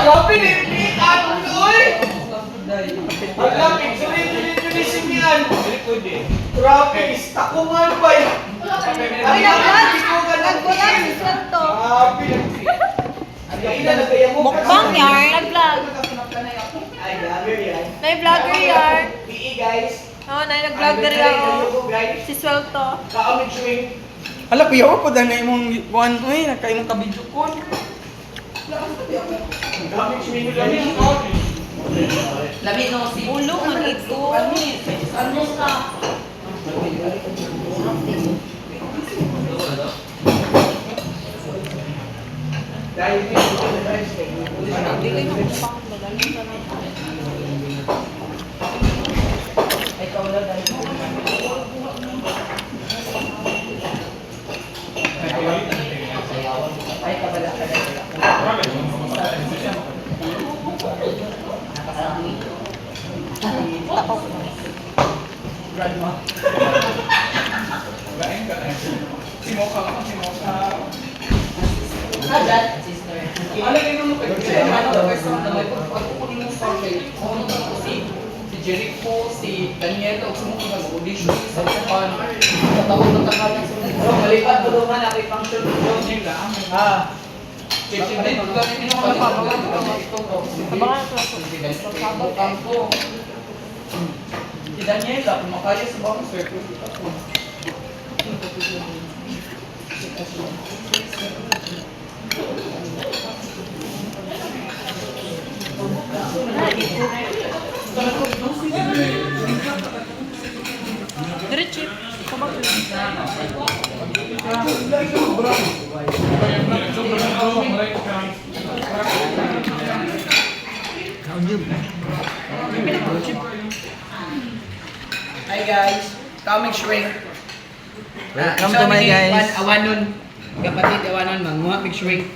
Grabe, nipit! Ano oy? Wala, picture-in-tulisim yan. Grabe, istakuman ba yan? Ay, Nagbulan si Santo. Grabe. Mukbang yarn. Nag-vlog. Ay, vlogger yan. Vlogger yarn. PE guys. Oo, nag-vlog na rin ako. Si Swelto. Kaamig swing. Hala, piyaw po dahil na imong buwan ko eh, nagka-imong kabidyo ko. Kaamig swing lang. Labi no si Ulo, manito. ano ka? Dahil Dili na mukbang. Magaling ka na. Ay wala dahil. Ay kabala ka dahil. Tapok. Grandma. Dad, sister. Alagay mo kayo. Si Jericho, si Daniela, o sumuko nag-audition sa Japan. Katawag ng takalan sa mga. Malipat ko doon na kay function doon nila. Kasi din ko lang ito pa ito ko. Abangan ko. Sabang ko. Si Daniela, kumakaya sa bawang circle. Diretso. Sabag. Hi guys, comic shrink. Welcome to my guys. Awanon, kapatid awanon, manguha big shrink.